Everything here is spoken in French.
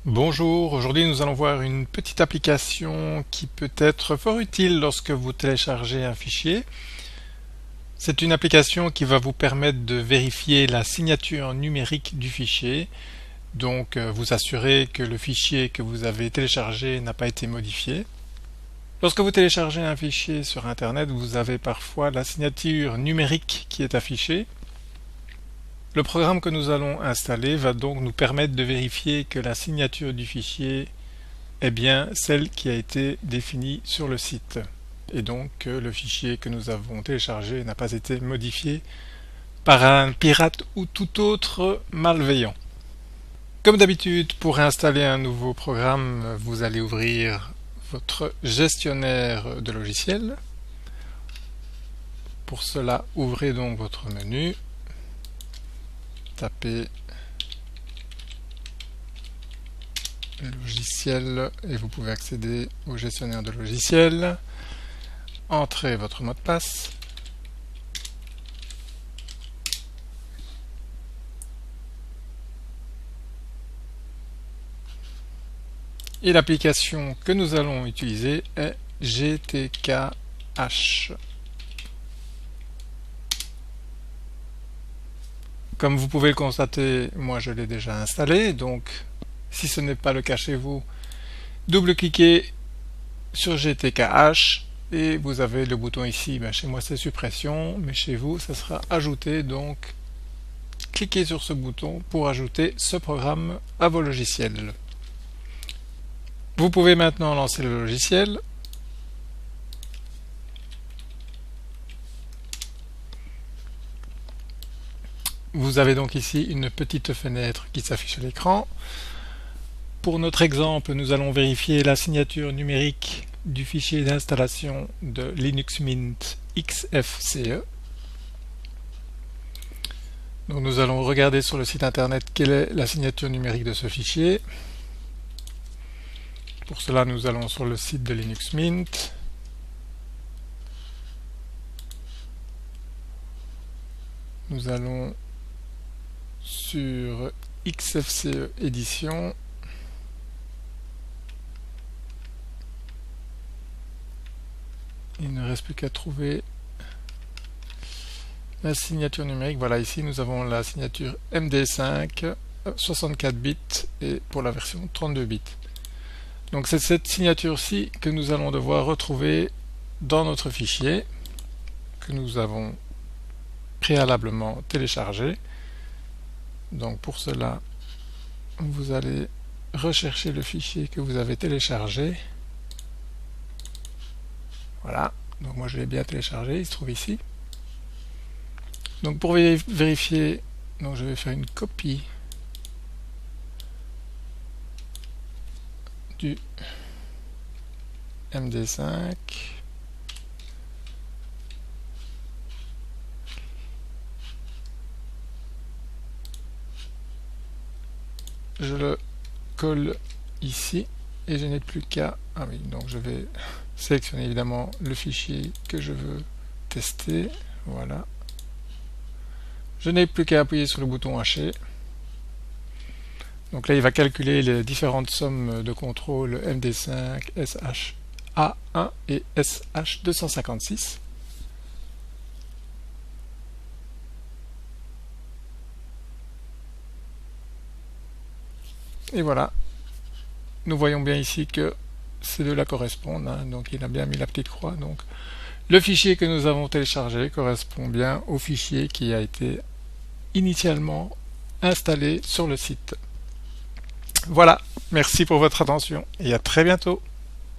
Bonjour, aujourd'hui nous allons voir une petite application qui peut être fort utile lorsque vous téléchargez un fichier. C'est une application qui va vous permettre de vérifier la signature numérique du fichier, donc vous assurer que le fichier que vous avez téléchargé n'a pas été modifié. Lorsque vous téléchargez un fichier sur Internet, vous avez parfois la signature numérique qui est affichée. Le programme que nous allons installer va donc nous permettre de vérifier que la signature du fichier est bien celle qui a été définie sur le site et donc que le fichier que nous avons téléchargé n'a pas été modifié par un pirate ou tout autre malveillant. Comme d'habitude, pour installer un nouveau programme, vous allez ouvrir votre gestionnaire de logiciels. Pour cela, ouvrez donc votre menu. Tapez logiciel et vous pouvez accéder au gestionnaire de logiciels. Entrez votre mot de passe. Et l'application que nous allons utiliser est GTKH. Comme vous pouvez le constater, moi je l'ai déjà installé, donc si ce n'est pas le cas chez vous, double-cliquez sur GTKH et vous avez le bouton ici. Chez moi c'est suppression, mais chez vous ça sera ajouter, donc cliquez sur ce bouton pour ajouter ce programme à vos logiciels. Vous pouvez maintenant lancer le logiciel. Vous avez donc ici une petite fenêtre qui s'affiche à l'écran. Pour notre exemple, nous allons vérifier la signature numérique du fichier d'installation de Linux Mint XFCE. Donc nous allons regarder sur le site internet quelle est la signature numérique de ce fichier. Pour cela, nous allons sur le site de Linux Mint. Nous allons sur XFCE édition. Il ne reste plus qu'à trouver la signature numérique. Voilà, ici nous avons la signature MD5 64 bits et pour la version 32 bits. Donc c'est cette signature-ci que nous allons devoir retrouver dans notre fichier que nous avons préalablement téléchargé. Donc pour cela, vous allez rechercher le fichier que vous avez téléchargé. Voilà, donc moi je l'ai bien téléchargé, il se trouve ici. Donc pour vérifier, donc je vais faire une copie du MD5. Je le colle ici et je n'ai plus qu'à... Ah oui, donc je vais sélectionner évidemment le fichier que je veux tester. Voilà. Je n'ai plus qu'à appuyer sur le bouton hacher. Donc là, il va calculer les différentes sommes de contrôle MD5, SH-A1 et SH256. Et voilà, nous voyons bien ici que ces deux-là correspondent, hein, donc il a bien mis la petite croix. Donc le fichier que nous avons téléchargé correspond bien au fichier qui a été initialement installé sur le site. Voilà, merci pour votre attention et à très bientôt.